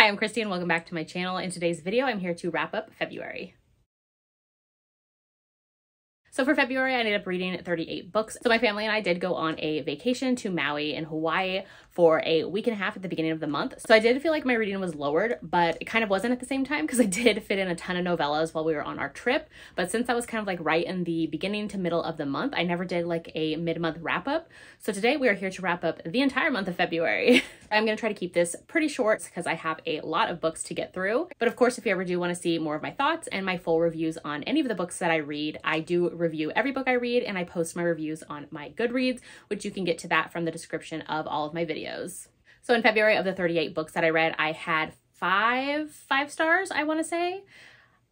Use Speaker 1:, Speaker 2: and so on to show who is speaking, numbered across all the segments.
Speaker 1: Hi, I'm Christy and welcome back to my channel. In today's video, I'm here to wrap up February. So for February, I ended up reading 38 books. So my family and I did go on a vacation to Maui in Hawaii for a week and a half at the beginning of the month. So I did feel like my reading was lowered, but it kind of wasn't at the same time because I did fit in a ton of novellas while we were on our trip. But since that was kind of like right in the beginning to middle of the month, I never did like a mid-month wrap up. So today we are here to wrap up the entire month of February. I'm going to try to keep this pretty short because I have a lot of books to get through. But of course, if you ever do want to see more of my thoughts and my full reviews on any of the books that I read, I do review every book I read and I post my reviews on my Goodreads, which you can get to that from the description of all of my videos. So in February, of the 38 books that I read, I had five stars, I want to say.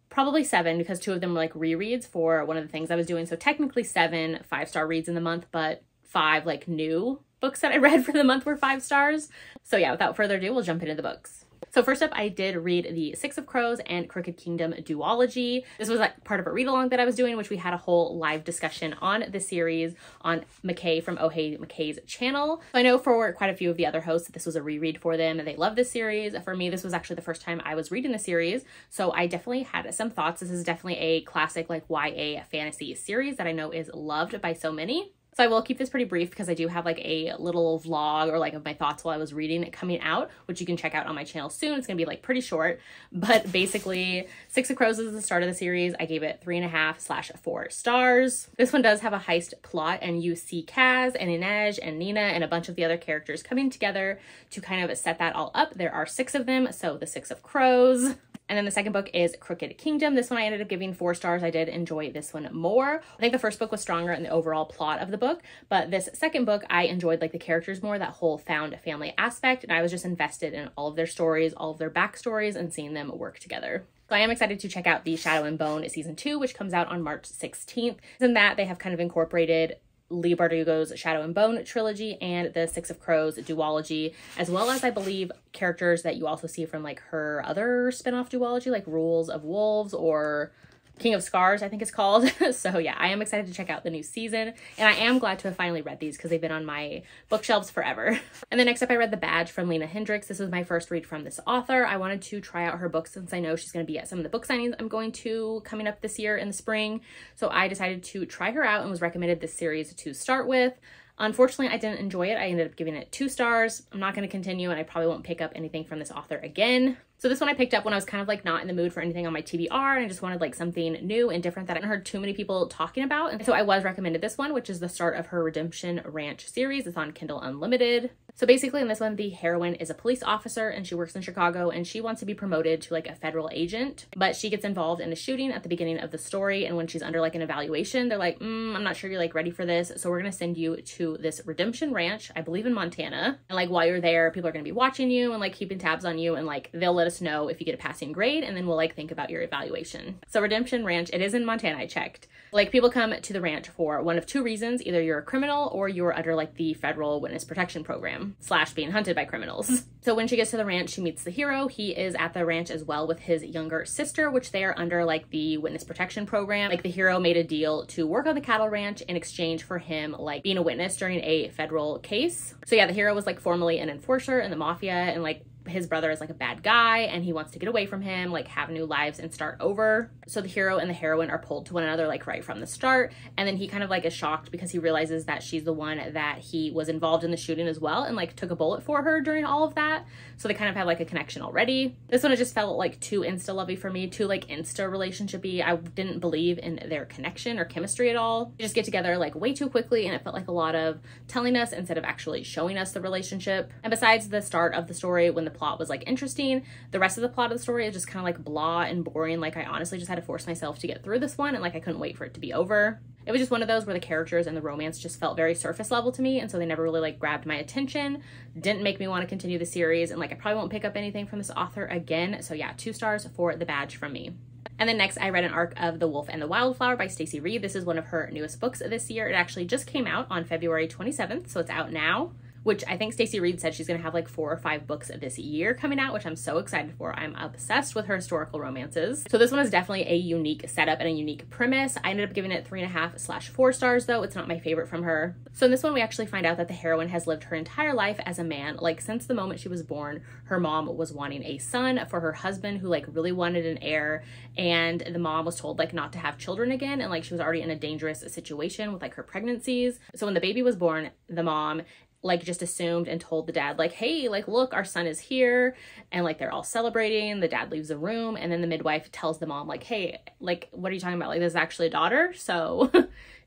Speaker 1: Probably 7 because 2 of them were like rereads for one of the things I was doing. So technically 7 5-star reads in the month, but 5 like new books that I read for the month were 5 stars. So yeah, without further ado, we'll jump into the books. So first up, I did read the Six of Crows and Crooked Kingdom duology. This was like part of a read-along that I was doing, which we had a whole live discussion on the series on McKay from Oh Hey McKay's channel. So I know for quite a few of the other hosts, this was a reread for them and they love this series. For me, this was actually the first time I was reading the series. So I definitely had some thoughts. This is definitely a classic like YA fantasy series that I know is loved by so many. So I will keep this pretty brief because I do have like a little vlog or like of my thoughts while I was reading it coming out, which you can check out on my channel soon. It's going to be like pretty short, but basically Six of Crows is the start of the series. I gave it 3.5/4 stars. This one does have a heist plot and you see Kaz and Inej and Nina and a bunch of the other characters coming together to kind of set that all up. There are 6 of them. So the Six of Crows. And then the second book is Crooked Kingdom. This one I ended up giving 4 stars. I did enjoy this one more. I think the first book was stronger in the overall plot of the book, but this second book, I enjoyed like the characters more, that whole found family aspect. And I was just invested in all of their stories, all of their backstories and seeing them work together. So I am excited to check out the Shadow and Bone season 2, which comes out on March 16th. In that they have kind of incorporated Leigh Bardugo's Shadow and Bone trilogy and the Six of Crows duology, as well as I believe characters that you also see from like her other spin-off duology, like Rules of Wolves or King of Scars, I think it's called. So yeah, I am excited to check out the new season and I am glad to have finally read these because they've been on my bookshelves forever. And then next up I read The Badge from Lena Hendricks. This was my first read from this author. I wanted to try out her books since I know she's going to be at some of the book signings I'm going to coming up this year in the spring. So I decided to try her out and was recommended this series to start with. Unfortunately, I didn't enjoy it. I ended up giving it 2 stars. I'm not going to continue and I probably won't pick up anything from this author again. So this one I picked up when I was kind of like not in the mood for anything on my TBR and I just wanted like something new and different that I hadn't heard too many people talking about. And so I was recommended this one, which is the start of her Redemption Ranch series. It's on Kindle Unlimited. So basically in this one, the heroine is a police officer and she works in Chicago and she wants to be promoted to like a federal agent, but she gets involved in a shooting at the beginning of the story. And when she's under like an evaluation, they're like, I'm not sure you're like ready for this. So we're going to send you to this Redemption Ranch, I believe in Montana. And like while you're there, people are going to be watching you and like keeping tabs on you and like they'll let us know if you get a passing grade and then we'll like think about your evaluation. So Redemption Ranch, it is in Montana, I checked. Like people come to the ranch for one of 2 reasons. Either you're a criminal or you're under like the federal witness protection program / being hunted by criminals. So when she gets to the ranch, she meets the hero. He is at the ranch as well with his younger sister, which they are under like the witness protection program. Like the hero made a deal to work on the cattle ranch in exchange for him like being a witness during a federal case. So yeah, the hero was like formerly an enforcer in the mafia and like his brother is like a bad guy and he wants to get away from him, like have new lives and start over. So the hero and the heroine are pulled to one another like right from the start. And then he kind of like is shocked because he realizes that she's the one that he was involved in the shooting as well and like took a bullet for her during all of that. So they kind of have like a connection already. This one, it just felt like too insta-lovey for me, too like insta relationship-y. I didn't believe in their connection or chemistry at all. They just get together like way too quickly and it felt like a lot of telling us instead of actually showing us the relationship. And besides the start of the story when the plot was like interesting, the rest of the plot of the story is just kind of like blah and boring. Like I honestly just had to force myself to get through this one and like I couldn't wait for it to be over. It was just one of those where the characters and the romance just felt very surface level to me and so they never really like grabbed my attention, didn't make me want to continue the series, and like I probably won't pick up anything from this author again. So yeah, 2 stars for The Badge from me. And then next I read an arc of The Wolf and the Wildflower by Stacey Reed. This is one of her newest books this year. It actually just came out on February 27th, so it's out now. which I think Stacey Reed said she's going to have like 4 or 5 books this year coming out, which I'm so excited for. I'm obsessed with her historical romances. So this one is definitely a unique setup and a unique premise. I ended up giving it 3.5/4 stars though. It's not my favorite from her. So in this one, we actually find out that the heroine has lived her entire life as a man. Like since the moment she was born, her mom was wanting a son for her husband who like really wanted an heir, and the mom was told like not to have children again, and like she was already in a dangerous situation with like her pregnancies. So when the baby was born, the mom like just assumed and told the dad like, hey, like look, our son is here, and like they're all celebrating. The dad leaves the room, and then the midwife tells the mom like, hey, like what are you talking about, like this is actually a daughter. So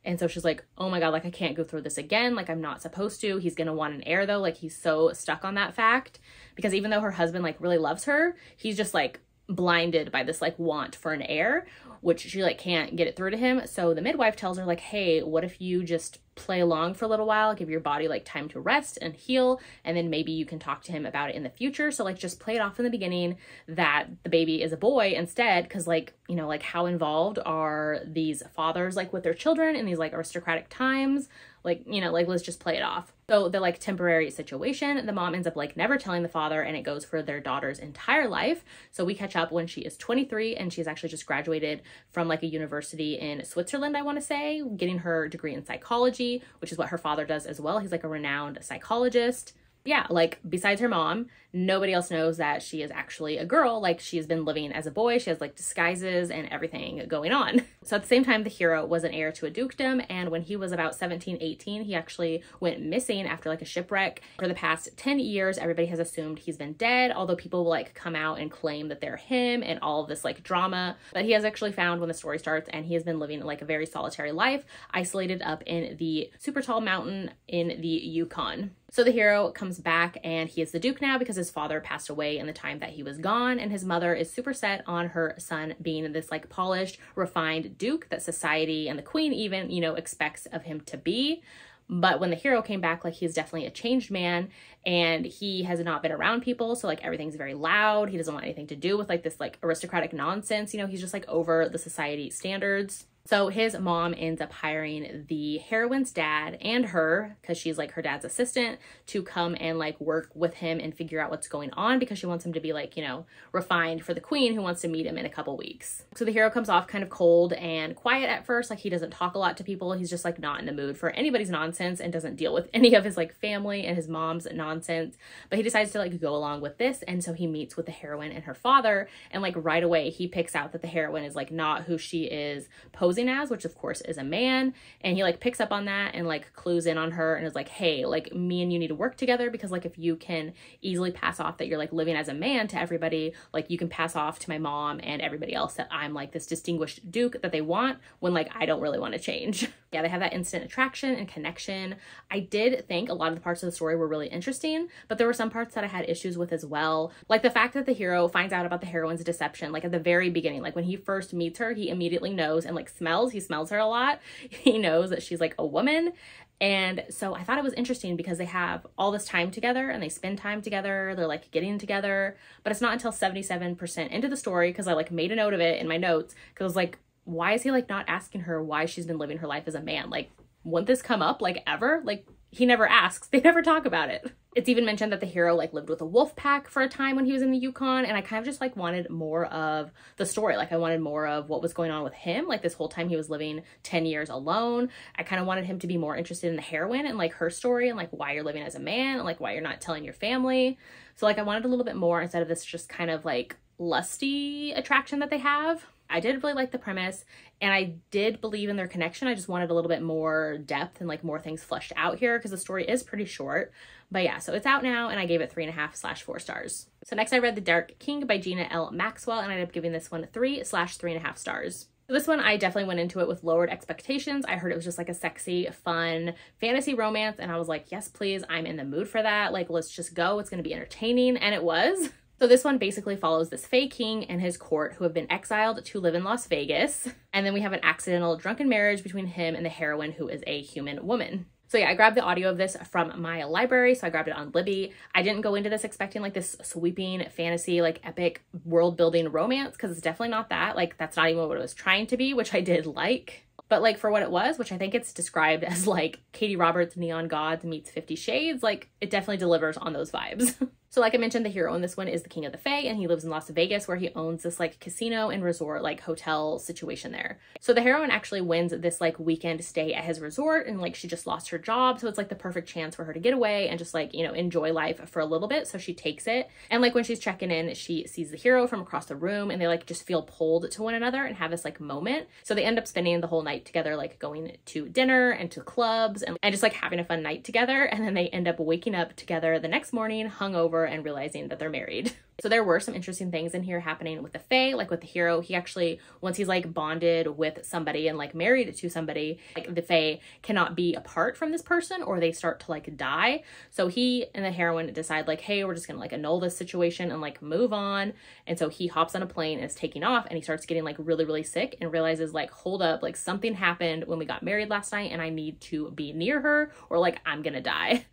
Speaker 1: and so she's like, oh my god, like I can't go through this again, like I'm not supposed to. He's gonna want an heir though. Like he's so stuck on that fact, because even though her husband like really loves her, he's just like blinded by this like want for an heir, which she like can't get it through to him. So the midwife tells her like, hey, what if you just play along for a little while, give your body like time to rest and heal, and then maybe you can talk to him about it in the future. So like just play it off in the beginning that the baby is a boy instead, because like, you know, like how involved are these fathers like with their children in these like aristocratic times? Like, you know, like let's just play it off. So the like temporary situation, the mom ends up like never telling the father, and it goes for their daughter's entire life. So we catch up when she is 23, and she's actually just graduated from like a university in Switzerland, I want to say, getting her degree in psychology, which is what her father does as well. He's like a renowned psychologist. Yeah, like besides her mom, nobody else knows that she is actually a girl. Like she's been living as a boy. She has like disguises and everything going on. So at the same time, the hero was an heir to a dukedom, and when he was about 17, 18, he actually went missing after like a shipwreck. For the past 10 years, everybody has assumed he's been dead, although people will like come out and claim that they're him and all of this like drama. But he has actually found when the story starts, and he has been living like a very solitary life, isolated up in the super tall mountain in the Yukon. So the hero comes back, and he is the Duke now because his father passed away in the time that he was gone, and his mother is super set on her son being this like polished, refined Duke that society and the queen even, you know, expects of him to be. But when the hero came back, like he's definitely a changed man, and he has not been around people. So like everything's very loud. He doesn't want anything to do with like this like aristocratic nonsense. You know, he's just like over the society standards. So his mom ends up hiring the heroine's dad and her, because she's like her dad's assistant, to come and like work with him and figure out what's going on, because she wants him to be like, you know, refined for the queen who wants to meet him in a couple weeks. So the hero comes off kind of cold and quiet at first. Like he doesn't talk a lot to people. He's just like not in the mood for anybody's nonsense and doesn't deal with any of his like family and his mom's nonsense. But he decides to like go along with this. And so he meets with the heroine and her father. And like right away, he picks out that the heroine is like not who she is posing as, which of course is a man, and he like picks up on that and like clues in on her and is like, hey, like me and you need to work together, because like if you can easily pass off that you're like living as a man to everybody, like you can pass off to my mom and everybody else that I'm like this distinguished Duke that they want, when like I don't really want to change. Yeah, they have that instant attraction and connection. I did think a lot of the parts of the story were really interesting, but there were some parts that I had issues with as well. Like the fact that the hero finds out about the heroine's deception, like at the very beginning, like when he first meets her, he immediately knows and like he smells her a lot. He knows that she's like a woman. And so I thought it was interesting because they have all this time together and they spend time together. They're like getting together, but it's not until 77% into the story, because I like made a note of it in my notes, because I was like, why is he like not asking her why she's been living her life as a man? Like, wouldn't this come up like ever? Like he never asks. They never talk about it. It's even mentioned that the hero like lived with a wolf pack for a time when he was in the Yukon, and I kind of just like wanted more of the story. Like I wanted more of what was going on with him. Like this whole time he was living 10 years alone. I kind of wanted him to be more interested in the heroine and like her story and like why you're living as a man and like why you're not telling your family. So like I wanted a little bit more instead of this just kind of like lusty attraction that they have. I did really like the premise, and I did believe in their connection. I just wanted a little bit more depth and like more things fleshed out here, because the story is pretty short. But yeah, so it's out now, and I gave it 3.5/4 stars. So next I read The Dark King by Gina L. Maxwell, and I ended up giving this one 3/3.5 stars. So this one, I definitely went into it with lowered expectations. I heard it was just like a sexy, fun fantasy romance, and I was like, yes, please, I'm in the mood for that. Like, let's just go. It's going to be entertaining, and it was. So this one basically follows this Fae King and his court who have been exiled to live in Las Vegas. And then we have an accidental drunken marriage between him and the heroine, who is a human woman. So yeah, I grabbed the audio of this from my library. So I grabbed it on Libby. I didn't go into this expecting like this sweeping fantasy, like epic world building romance, because it's definitely not that. Like that's not even what it was trying to be, which I did like. But like for what it was, which I think it's described as like Katie Roberts' Neon Gods meets 50 Shades, like it definitely delivers on those vibes. So like I mentioned, the hero in this one is the King of the Fae, and he lives in Las Vegas, where he owns this like casino and resort like hotel situation there. So the heroine actually wins this like weekend stay at his resort, and like she just lost her job, so it's like the perfect chance for her to get away and just like, you know, enjoy life for a little bit. So she takes it, and like when she's checking in, she sees the hero from across the room, and they like just feel pulled to one another and have this like moment. So they end up spending the whole night together, like going to dinner and to clubs and just like having a fun night together. And then they end up waking up together the next morning hungover and realizing that they're married. So there were some interesting things in here happening with the Fae, like with the hero. He actually, once he's like bonded with somebody and like married to somebody, like the Fae cannot be apart from this person or they start to like die. So he and the heroine decide like, hey, we're just gonna like annul this situation and like move on. And so he hops on a plane and is taking off, and he starts getting like really, really sick and realizes like, hold up, like something happened when we got married last night and I need to be near her or like I'm gonna die.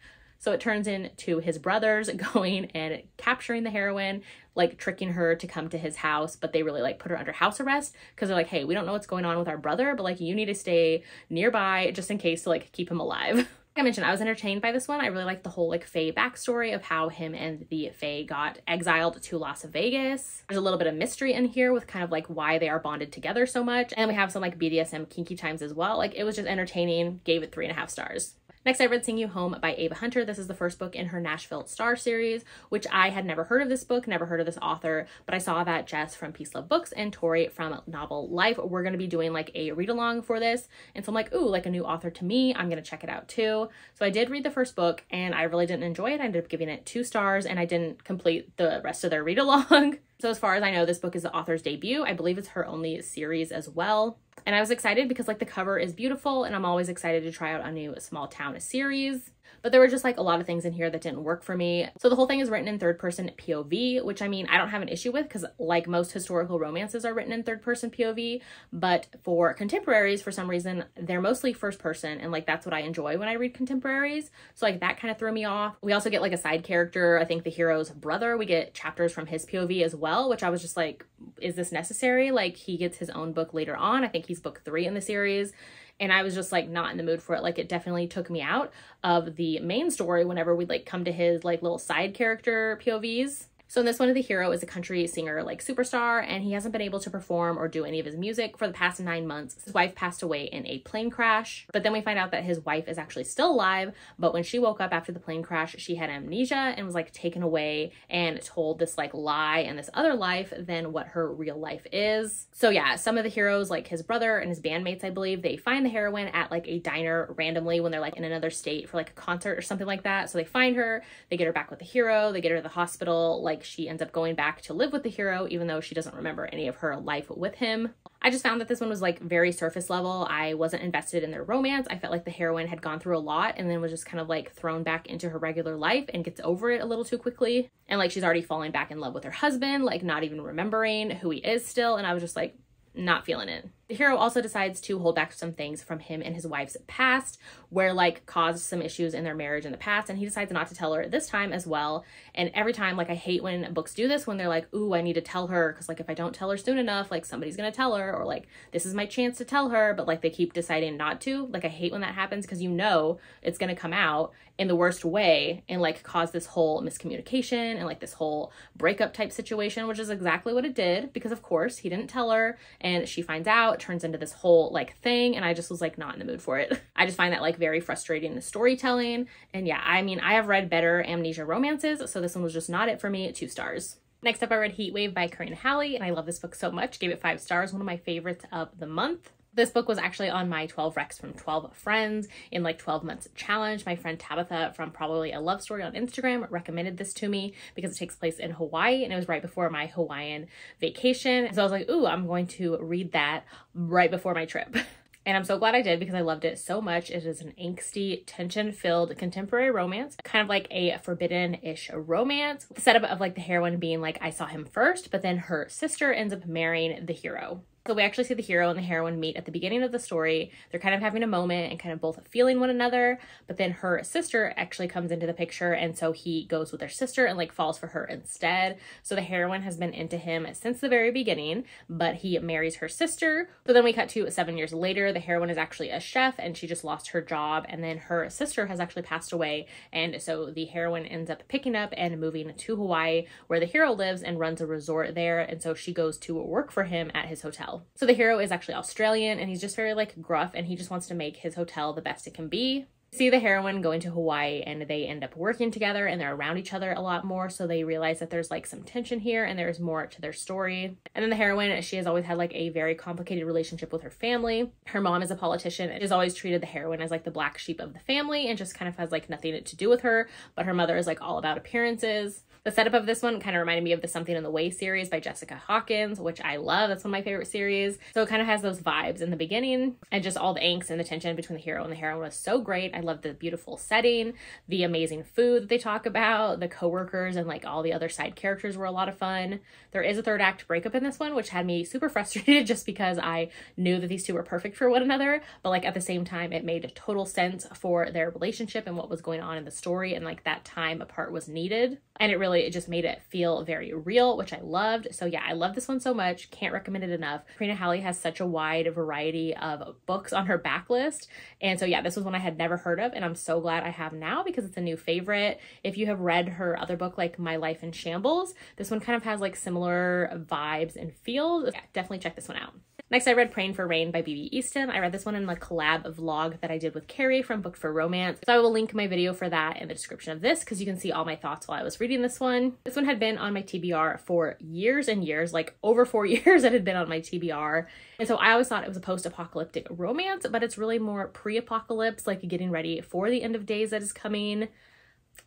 Speaker 1: So it turns into his brothers going and capturing the heroine, like tricking her to come to his house, but they really like put her under house arrest because they're like, hey, we don't know what's going on with our brother, but like you need to stay nearby just in case to like keep him alive. Like I mentioned, I was entertained by this one. I really liked the whole like Fae backstory of how him and the Fae got exiled to Las Vegas. There's a little bit of mystery in here with kind of like why they are bonded together so much. And we have some like BDSM kinky times as well. Like it was just entertaining, gave it 3.5 stars. Next, I read Sing You Home by Ava Hunter. This is the first book in her Nashville Star series, which I had never heard of this book, never heard of this author, but I saw that Jess from Peace Love Books and Tori from Novel Life were going to be doing like a read-along for this. And so I'm like, ooh, like a new author to me. I'm going to check it out too. So I did read the first book and I really didn't enjoy it. I ended up giving it 2 stars and I didn't complete the rest of their read-along. So as far as I know, this book is the author's debut. I believe it's her only series as well. And I was excited because like the cover is beautiful and I'm always excited to try out a new small town series. But there were just like a lot of things in here that didn't work for me. So the whole thing is written in 3rd person POV, which I mean, I don't have an issue with because like most historical romances are written in 3rd person POV, but for contemporaries, for some reason, they're mostly 1st person. And like, that's what I enjoy when I read contemporaries. So like that kind of threw me off. We also get like a side character, I think the hero's brother, we get chapters from his POV as well, which I was just like, is this necessary? Like he gets his own book later on. I think he's book 3 in the series. And I was just like not in the mood for it. Like it definitely took me out of the main story whenever we'd like come to his like little side character POVs. So in this one, the hero is a country singer like superstar, and he hasn't been able to perform or do any of his music for the past 9 months. His wife passed away in a plane crash, but then we find out that his wife is actually still alive, but when she woke up after the plane crash, she had amnesia and was like taken away and told this like lie and this other life than what her real life is. So yeah, some of the heroes, like his brother and his bandmates, I believe, they find the heroine at like a diner randomly when they're like in another state for like a concert or something like that. So they find her, they get her back with the hero, they get her to the hospital, like she ends up going back to live with the hero even though she doesn't remember any of her life with him. I just found that this one was like very surface level. I wasn't invested in their romance. I felt like the heroine had gone through a lot and then was just kind of like thrown back into her regular life and gets over it a little too quickly. And like she's already falling back in love with her husband, like not even remembering who he is still. And I was just like, not feeling it. The hero also decides to hold back some things from him and his wife's past, where like caused some issues in their marriage in the past, and he decides not to tell her this time as well. And every time, like I hate when books do this, when they're like, ooh, I need to tell her because like if I don't tell her soon enough, like somebody's gonna tell her, or like this is my chance to tell her, but like they keep deciding not to. Like I hate when that happens because you know it's gonna come out in the worst way and like cause this whole miscommunication and like this whole breakup type situation, which is exactly what it did, because of course he didn't tell her and she finds out, turns into this whole like thing, and I just was like not in the mood for it. I just find that like very frustrating in the storytelling. And yeah, I mean, I have read better amnesia romances, so this one was just not it for me. 2 stars. Next up, I read Heatwave by Karina Halley, and I love this book so much. Gave it 5 stars, one of my favorites of the month. This book was actually on my 12 Recs from 12 Friends in like 12 months challenge. My friend Tabitha from Probably a Love Story on Instagram recommended this to me because it takes place in Hawaii, and it was right before my Hawaiian vacation. So I was like, ooh, I'm going to read that right before my trip. And I'm so glad I did because I loved it so much. It is an angsty, tension-filled contemporary romance, kind of like a forbidden-ish romance. The setup of like the heroine being like, I saw him first, but then her sister ends up marrying the hero. So we actually see the hero and the heroine meet at the beginning of the story. They're kind of having a moment and kind of both feeling one another, but then her sister actually comes into the picture, and so he goes with her sister and like falls for her instead. So the heroine has been into him since the very beginning, but he marries her sister. So then we cut to 7 years later. The heroine is actually a chef and she just lost her job, and then her sister has actually passed away, and so the heroine ends up picking up and moving to Hawaii, where the hero lives and runs a resort there, and so she goes to work for him at his hotel. So the hero is actually Australian, and he's just very like gruff, and he just wants to make his hotel the best it can be. See the heroine going to Hawaii, and they end up working together and they're around each other a lot more, so they realize that there's like some tension here and there's more to their story. And then the heroine, she has always had like a very complicated relationship with her family. Her mom is a politician and has always treated the heroine as like the black sheep of the family and just kind of has like nothing to do with her, but her mother is like all about appearances. The setup of this one kind of reminded me of the Something in the Way series by Jessica Hawkins, which I love. That's one of my favorite series. So it kind of has those vibes in the beginning, and just all the angst and the tension between the hero and the heroine was so great. I love the beautiful setting, the amazing food that they talk about, the coworkers and like all the other side characters were a lot of fun. There is a third act breakup in this one, which had me super frustrated just because I knew that these two were perfect for one another, but like at the same time it made total sense for their relationship and what was going on in the story, and like that time apart was needed, and it just made it feel very real, which I loved. So yeah, I love this one so much. Can't recommend it enough. Karina Halley has such a wide variety of books on her backlist, and so yeah, this was one I had never heard of, and I'm so glad I have now because it's a new favorite. If you have read her other book like My Life in Shambles, this one kind of has like similar vibes and feels. Yeah, definitely check this one out. Next, I read Praying for Rain by B.B. Easton. I read this one in a collab vlog that I did with Carrie from Booked for Romance. So I will link my video for that in the description of this because you can see all my thoughts while I was reading this one. This one had been on my TBR for years and years, like over 4 years it had been on my TBR. And so I always thought it was a post-apocalyptic romance, but it's really more pre-apocalypse, like getting ready for the end of days that is coming.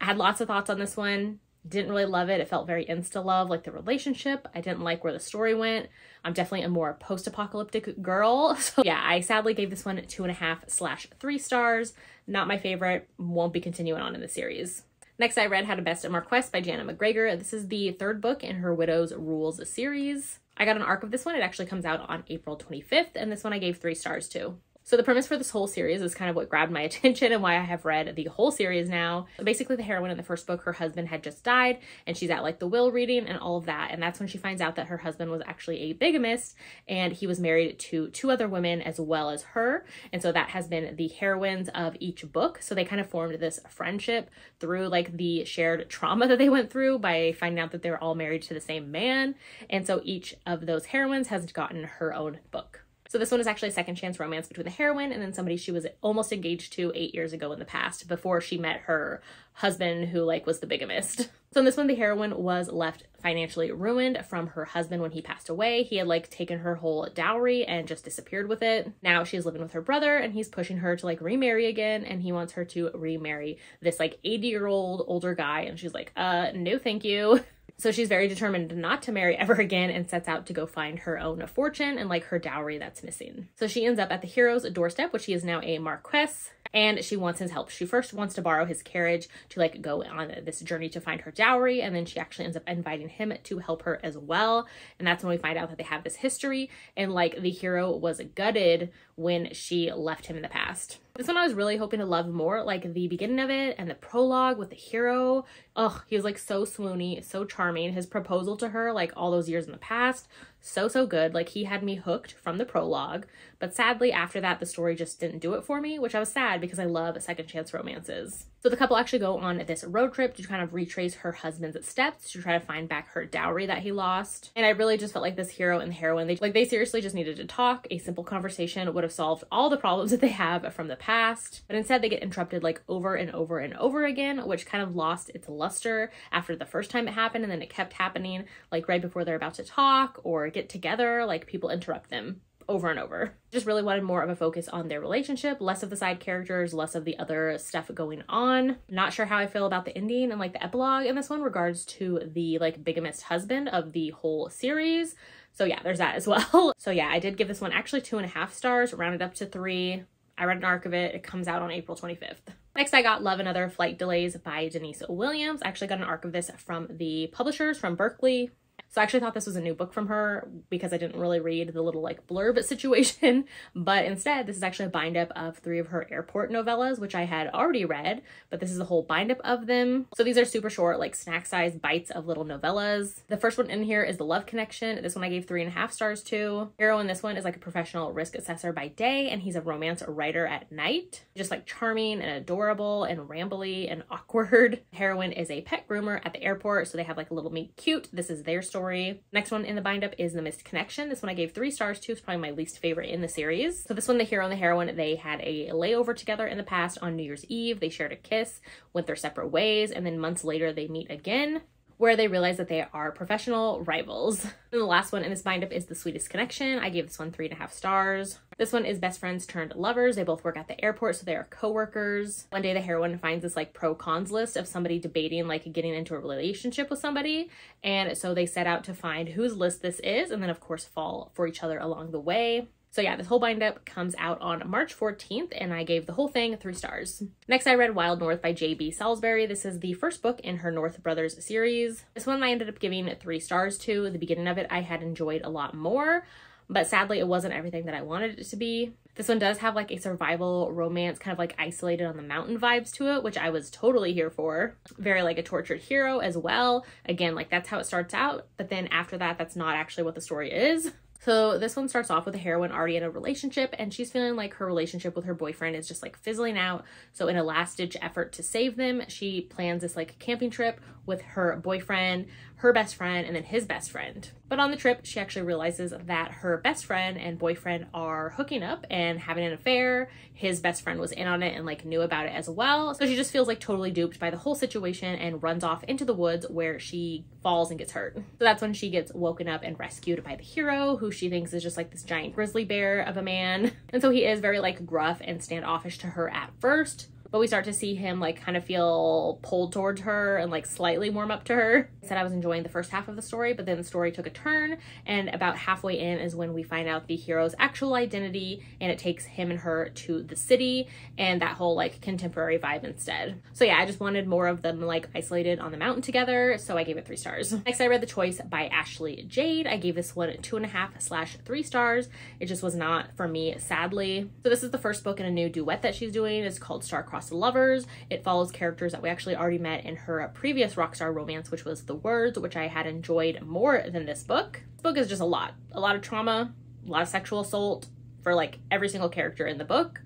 Speaker 1: I had lots of thoughts on this one. Didn't really love it. It felt very insta-love, like the relationship. I didn't like where the story went. I'm definitely a more post-apocalyptic girl. So yeah, I sadly gave this one 2.5/3 stars. Not my favorite. Won't be continuing on in the series. Next, I read How to Best a Marquess by Jana McGregor. This is the third book in her Widow's Rules series. I got an arc of this one. It actually comes out on April 25th, and this one I gave 3 stars to. So the premise for this whole series is kind of what grabbed my attention and why I have read the whole series now. So basically, the heroine in the first book, her husband had just died, and she's at like the will reading and all of that. And that's when she finds out that her husband was actually a bigamist, and he was married to 2 other women as well as her. And so that has been the heroines of each book. So they kind of formed this friendship through like the shared trauma that they went through by finding out that they were all married to the same man. And so each of those heroines has gotten her own book. So this one is actually a second chance romance between the heroine and then somebody she was almost engaged to 8 years ago in the past before she met her husband who like was the bigamist. So in this one, the heroine was left financially ruined from her husband when he passed away. He had like taken her whole dowry and just disappeared with it. Now she's living with her brother and he's pushing her to like remarry again, and he wants her to remarry this like 80-year-old older guy, and she's like, no thank you. So she's very determined not to marry ever again and sets out to go find her own fortune and like her dowry that's missing. So she ends up at the hero's doorstep, which he is now a marquess, and she wants his help. She first wants to borrow his carriage to like go on this journey to find her dowry, and then she actually ends up inviting him to help her as well. And that's when we find out that they have this history, and like the hero was gutted when she left him in the past. This one I was really hoping to love more, like the beginning of it and the prologue with the hero. Oh, he was like so swoony, so charming. His proposal to her like all those years in the past, so good. Like he had me hooked from the prologue, but sadly after that the story just didn't do it for me, which I was sad because I love second chance romances. So the couple actually go on this road trip to kind of retrace her husband's steps to try to find back her dowry that he lost. And I really just felt like this hero and the heroine, they seriously just needed to talk. A simple conversation would have solved all the problems that they have from the past, but instead they get interrupted like over and over and over again, which kind of lost its luster after the first time it happened, and then it kept happening like right before they're about to talk or get together, like people interrupt them over and over. Just really wanted more of a focus on their relationship, less of the side characters, less of the other stuff going on. Not sure how I feel about the ending and like the epilogue in this one regards to the like bigamist husband of the whole series. So yeah, there's that as well. So yeah, I did give this one actually 2.5 stars, rounded up to 3. I read an arc of it. It comes out on April 25th. Next, I got Love and Other Flight Delays by Denise Williams. I actually got an arc of this from the publishers from Berkeley. So I actually thought this was a new book from her because I didn't really read the little like blurb situation, but instead this is actually a bind up of 3 of her airport novellas, which I had already read, but this is a whole bind up of them. So these are super short, like snack size bites of little novellas. The first one in here is The Love Connection. This one I gave 3.5 stars to. Hero in this one is like a professional risk assessor by day, and he's a romance writer at night. Just like charming and adorable and rambly and awkward. Heroine is a pet groomer at the airport, so they have like a little meet cute. This is their story. Next one in the bind up is The Missed Connection. This one I gave 3 stars to. It's probably my least favorite in the series. So this one, the hero and the heroine, they had a layover together in the past on New Year's Eve. They shared a kiss, went their separate ways, and then months later they meet again, where they realize that they are professional rivals. And the last one in this bind up is The Sweetest Connection. I gave this one 3.5 stars. This one is best friends turned lovers. They both work at the airport, so they are co-workers. One day the heroine finds this like pro-cons list of somebody debating like getting into a relationship with somebody, and so they set out to find whose list this is, and then of course fall for each other along the way. So yeah, this whole bind up comes out on March 14th, and I gave the whole thing 3 stars. Next, I read Wild North by J.B. Salisbury. This is the first book in her North Brothers series. This one I ended up giving 3 stars to. The beginning of it I had enjoyed a lot more, but sadly it wasn't everything that I wanted it to be. This one does have like a survival romance, kind of like isolated on the mountain vibes to it, which I was totally here for. Very like a tortured hero as well. Again, like that's how it starts out, but then after that, that's not actually what the story is. So this one starts off with a heroine already in a relationship, and she's feeling like her relationship with her boyfriend is just like fizzling out. So in a last ditch effort to save them, she plans this like camping trip with her boyfriend, her best friend, and then his best friend. But on the trip, she actually realizes that her best friend and boyfriend are hooking up and having an affair. His best friend was in on it and like knew about it as well. So she just feels like totally duped by the whole situation and runs off into the woods, where she falls and gets hurt. So that's when she gets woken up and rescued by the hero, who she thinks is just like this giant grizzly bear of a man. And so he is very like gruff and standoffish to her at first, but we start to see him like kind of feel pulled towards her and like slightly warm up to her. I said I was enjoying the first half of the story, but then the story took a turn, and about halfway in is when we find out the hero's actual identity, and it takes him and her to the city and that whole like contemporary vibe instead. So yeah, I just wanted more of them like isolated on the mountain together, so I gave it 3 stars. Next, I read The Choice by Ashley Jade. I gave this one 2.5/3 stars. It just was not for me, sadly. So this is the first book in a new duet that she's doing. It's called Starcrossed Lovers. It follows characters that we actually already met in her previous rockstar romance, which was The Words, which I had enjoyed more than this book. This book is just a lot of trauma, a lot of sexual assault for like every single character in the book,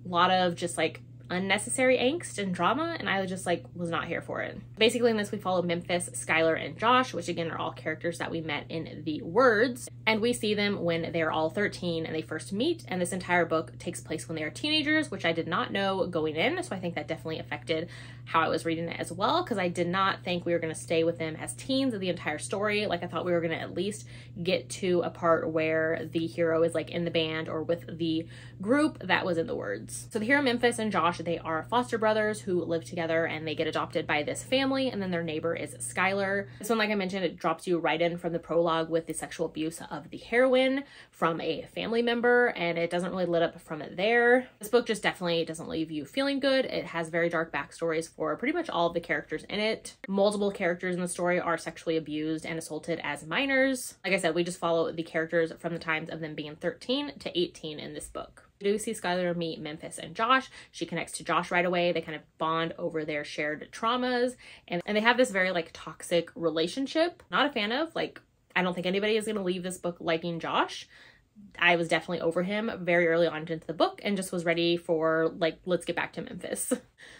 Speaker 1: a lot of just like unnecessary angst and drama, and I just like was not here for it. Basically in this we follow Memphis, Skylar, and Josh, which again are all characters that we met in The Words, and we see them when they're all 13 and they first meet, and this entire book takes place when they are teenagers, which I did not know going in, so I think that definitely affected how I was reading it as well, because I did not think we were going to stay with them as teens of the entire story. Like I thought we were going to at least get to a part where the hero is like in the band or with the group that was in The Words. So the hero Memphis and Josh, they are foster brothers who live together, and they get adopted by this family, and then their neighbor is Skylar. This one, like I mentioned, it drops you right in from the prologue with the sexual abuse of the heroine from a family member, and it doesn't really let up from it there. This book just definitely doesn't leave you feeling good. It has very dark backstories for pretty much all of the characters in it. Multiple characters in the story are sexually abused and assaulted as minors. Like I said, we just follow the characters from the times of them being 13 to 18 in this book. We do see Skylar meet Memphis and Josh. She connects to Josh right away. They kind of bond over their shared traumas, and they have this very like toxic relationship. Not a fan of. Like, I don't think anybody is going to leave this book liking Josh. I was definitely over him very early on into the book and just was ready for like, let's get back to Memphis.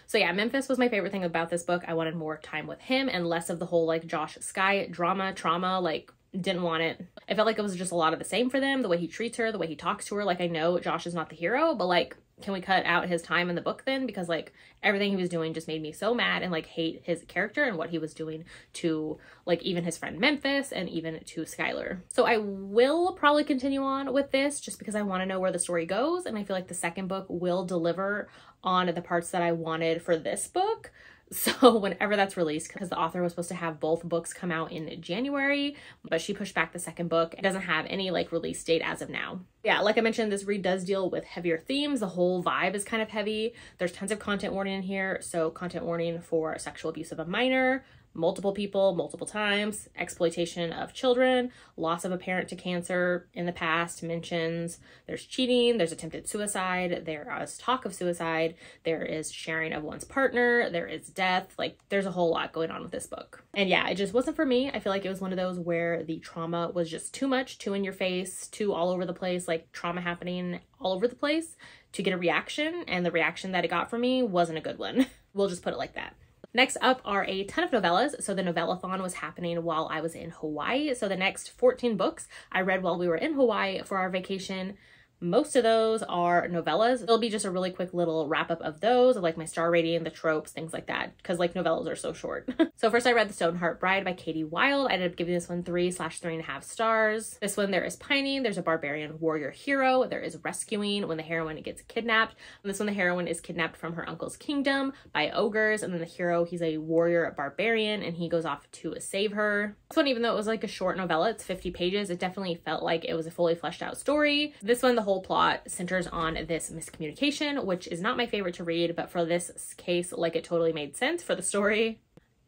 Speaker 1: So yeah, Memphis was my favorite thing about this book. I wanted more time with him and less of the whole like Josh Sky trauma, like didn't want it. I felt like it was just a lot of the same for them. The way he treats her, the way he talks to her. Like, I know Josh is not the hero, but like, can we cut out his time in the book then? Because like everything he was doing just made me so mad and like hate his character and what he was doing to like even his friend Memphis and even to Skylar. So I will probably continue on with this just because I want to know where the story goes, and I feel like the second book will deliver on the parts that I wanted for this book. So whenever that's released, because the author was supposed to have both books come out in January, but she pushed back the second book. It doesn't have any like release date as of now. Yeah, like I mentioned, this read does deal with heavier themes. The whole vibe is kind of heavy. There's tons of content warning in here. So content warning for sexual abuse of a minor, multiple people, multiple times, exploitation of children, loss of a parent to cancer in the past mentions, there's cheating, there's attempted suicide, there is talk of suicide, there is sharing of one's partner, there is death. Like, there's a whole lot going on with this book. And yeah, it just wasn't for me. I feel like it was one of those where the trauma was just too much, too in your face, too all over the place, like trauma happening all over the place to get a reaction, and the reaction that it got from me wasn't a good one. We'll just put it like that. Next up are a ton of novellas. So the novellathon was happening while I was in Hawaii. So the next 14 books I read while we were in Hawaii for our vacation. Most of those are novellas. It'll be just a really quick little wrap up of those, of like my star rating, the tropes, things like that, because like novellas are so short. So first I read The Stoneheart Bride by Katie Wilde. I ended up giving this one 3/3.5 stars. This one, there is pining, there's a barbarian warrior hero, there is rescuing when the heroine gets kidnapped. And this one, the heroine is kidnapped from her uncle's kingdom by ogres, and then the hero, he's a warrior barbarian, and he goes off to save her. This one, even though it was like a short novella, it's 50 pages, it definitely felt like it was a fully fleshed out story. This one, the whole plot centers on this miscommunication, which is not my favorite to read, but for this case, like, it totally made sense for the story.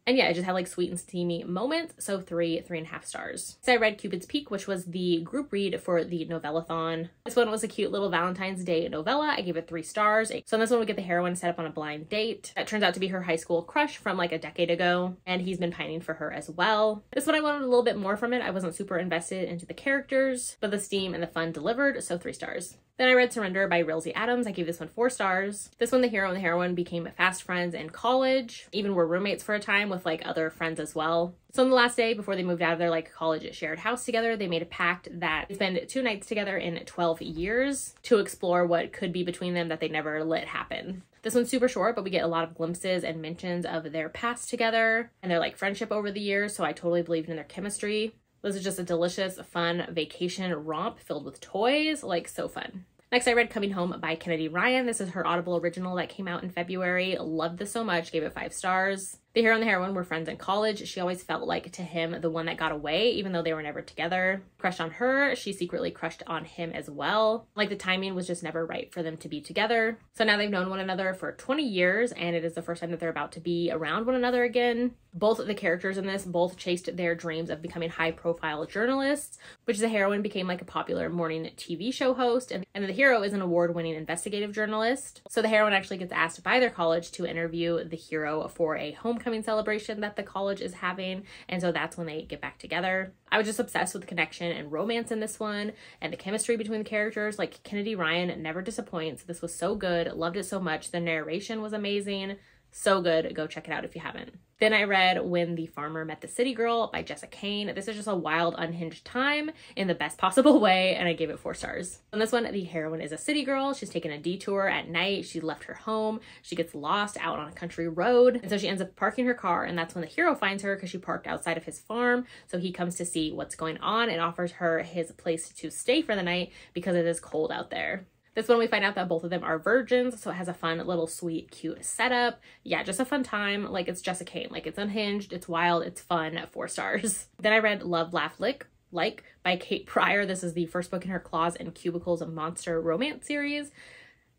Speaker 1: And yeah, it just had like sweet and steamy moments, so 3.5 stars. So I read Cupids Peak, which was the group read for the novellathon. This one was a cute little Valentine's Day novella. I gave it 3 stars. So in this one, we get the heroine set up on a blind date. That turns out to be her high school crush from like a decade ago, and he's been pining for her as well. This one, I wanted a little bit more from it. I wasn't super invested into the characters, but the steam and the fun delivered, so 3 stars. Then I read Surrender by Rilsey Adams. I gave this one 4 stars. This one, the hero and the heroine became fast friends in college, even were roommates for a time with like other friends as well. So on the last day before they moved out of their like college shared house together, they made a pact that they spend 2 nights together in 12 years to explore what could be between them that they never let happen. This one's super short, but we get a lot of glimpses and mentions of their past together and their like friendship over the years, so I totally believed in their chemistry. This is just a delicious, fun vacation romp filled with toys, like so fun. Next, I read Coming Home by Kennedy Ryan. This is her Audible original that came out in February. Loved this so much, gave it 5 stars. The hero and the heroine were friends in college. She always felt like, to him, the one that got away, even though they were never together. Crushed on her, she secretly crushed on him as well. Like, the timing was just never right for them to be together. So now they've known one another for 20 years, and it is the first time that they're about to be around one another again. Both of the characters in this both chased their dreams of becoming high-profile journalists, which the heroine became like a popular morning TV show host, and the hero is an award-winning investigative journalist. So the heroine actually gets asked by their college to interview the hero for a homecoming celebration that the college is having, and so that's when they get back together. I was just obsessed with the connection and romance in this one, and the chemistry between the characters. Like, Kennedy Ryan never disappoints. This was so good. Loved it so much. The narration was amazing. So good. Go check it out if you haven't. Then I read When the Farmer Met the City Girl by Jessa Kane. This is just a wild, unhinged time in the best possible way, and I gave it 4 stars. In this one, the heroine is a city girl. She's taken a detour at night. She left her home. She gets lost out on a country road, and so she ends up parking her car, and that's when the hero finds her because she parked outside of his farm. So he comes to see what's going on and offers her his place to stay for the night because it is cold out there. This one, we find out that both of them are virgins, so it has a fun little sweet cute setup. Yeah, just a fun time. Like, it's Jessa Kane. Like, it's unhinged, it's wild, it's fun. 4 stars. Then I read Love, Laugh, Lick by Kate Pryor. This is the first book in her Claws and Cubicles monster romance series.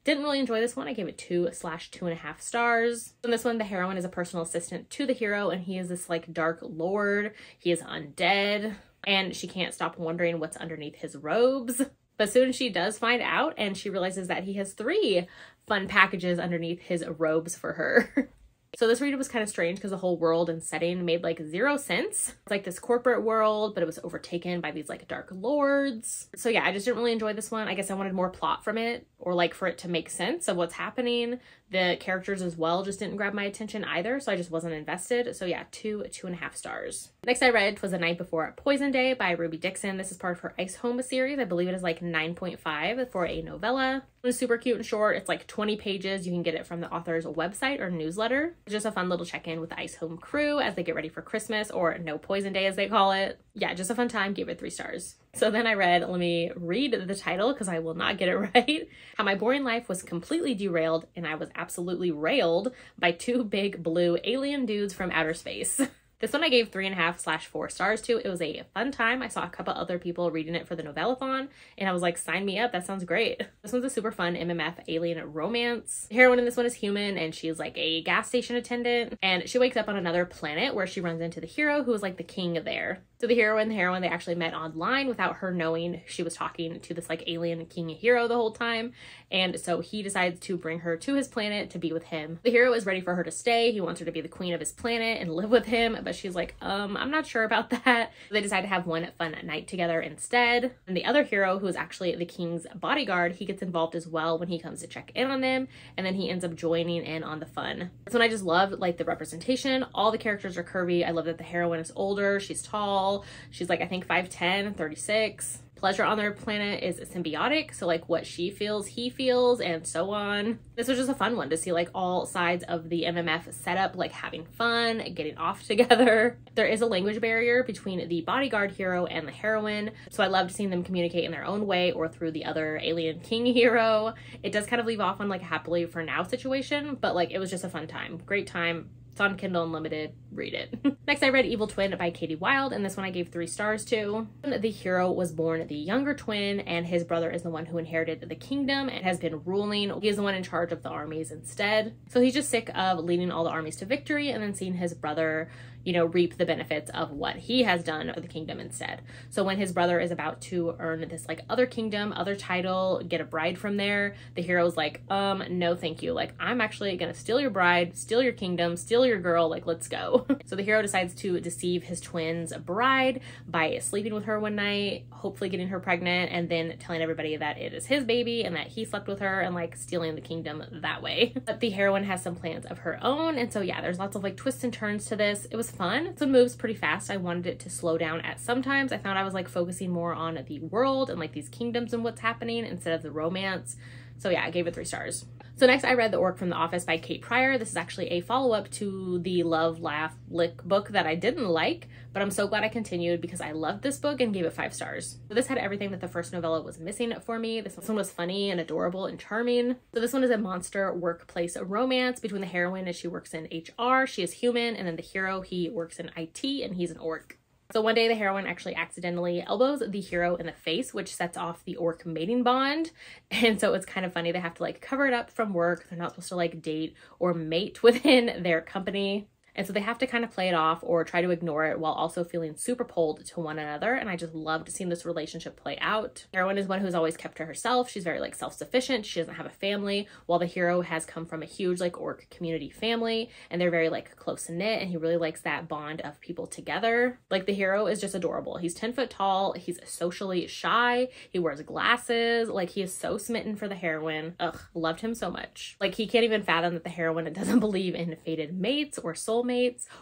Speaker 1: Didn't really enjoy this one. I gave it 2/2.5 stars. In this one, the heroine is a personal assistant to the hero, and he is this like dark lord. He is undead, and she can't stop wondering what's underneath his robes. But soon she does find out, and she realizes that he has 3 fun packages underneath his robes for her. So this read was kind of strange because the whole world and setting made like 0 sense. It's like this corporate world, but it was overtaken by these like dark lords. So yeah, I just didn't really enjoy this one. I guess I wanted more plot from it, or like for it to make sense of what's happening. The characters as well just didn't grab my attention either, so I just wasn't invested. So yeah, 2.5 stars. Next I read Twas the Night Before Poison Day by Ruby Dixon. This is part of her Ice Home series. I believe it is like 9.5 for a novella. It was super cute and short. It's like 20 pages. You can get it from the author's website or newsletter. It's just a fun little check-in with the Ice Home crew as they get ready for Christmas, or No Poison Day as they call it. Yeah, just a fun time. Gave it 3 stars. So then I read, let me read the title because I will not get it right. How My Boring Life Was Completely Derailed and I Was Absolutely Railed by 2 Big Blue Alien Dudes from Outer Space. This one I gave 3.5/4 stars to. It was a fun time. I saw a couple other people reading it for the novellathon, and I was like, sign me up, that sounds great. This one's a super fun MMF alien romance. The heroine in this one is human, and she's like a gas station attendant, and she wakes up on another planet where she runs into the hero who is like the king there. So the hero and the heroine, they actually met online without her knowing she was talking to this like alien king hero the whole time. And so he decides to bring her to his planet to be with him. The hero is ready for her to stay. He wants her to be the queen of his planet and live with him, but she's like, I'm not sure about that. So they decide to have one fun night together instead. And the other hero, who is actually the king's bodyguard, he gets involved as well when he comes to check in on them, and then he ends up joining in on the fun. This one I just love, like the representation. All the characters are curvy. I love that the heroine is older, she's tall. She's like, I think 5'10", 36. Pleasure on their planet is symbiotic, so like what she feels, he feels, and so on. This was just a fun one to see like all sides of the MMF setup, like having fun, getting off together. There is a language barrier between the bodyguard hero and the heroine, so I loved seeing them communicate in their own way or through the other alien king hero. It does kind of leave off on like a happily for now situation, but like it was just a fun time. Great time. It's on Kindle Unlimited, read it. Next I read Evil Twin by Katie Wilde, and this one I gave 3 stars to. The hero was born the younger twin, and his brother is the one who inherited the kingdom and has been ruling. He is the one in charge of the armies instead. So he's just sick of leading all the armies to victory and then seeing his brother, you know, reap the benefits of what he has done for the kingdom instead. So when his brother is about to earn this like other kingdom, other title, get a bride from there, the hero's like, no thank you. Like, I'm actually gonna steal your bride, steal your kingdom, steal your girl, like let's go. So the hero decides to deceive his twin's bride by sleeping with her one night, hopefully getting her pregnant, and then telling everybody that it is his baby and that he slept with her, and like stealing the kingdom that way. But the heroine has some plans of her own, and so yeah, there's lots of like twists and turns to this. It was fun. So it moves pretty fast. I wanted it to slow down at some times. I found I was like focusing more on the world and like these kingdoms and what's happening instead of the romance. So yeah, I gave it 3 stars. So next I read The Orc from the Office by Kate Pryor. This is actually a follow-up to the Love, Laugh, Lick book that I didn't like, but I'm so glad I continued because I loved this book and gave it 5 stars. So this had everything that the first novella was missing for me. This one was funny and adorable and charming. So this one is a monster workplace romance between the heroine as she works in HR, she is human, and then the hero, he works in IT and he's an orc. So one day the heroine actually accidentally elbows the hero in the face, which sets off the orc mating bond. And so it's kind of funny. They have to like cover it up from work. They're not supposed to like date or mate within their company. And so they have to kind of play it off or try to ignore it while also feeling super pulled to one another. And I just loved seeing this relationship play out. The heroine is one who's always kept to herself. She's very like self-sufficient. She doesn't have a family, while the hero has come from a huge like orc community family, and they're very like close knit, and he really likes that bond of people together. Like the hero is just adorable. He's 10 foot tall. He's socially shy. He wears glasses. Like he is so smitten for the heroine. Ugh, loved him so much. Like he can't even fathom that the heroine doesn't believe in fated mates or soulmates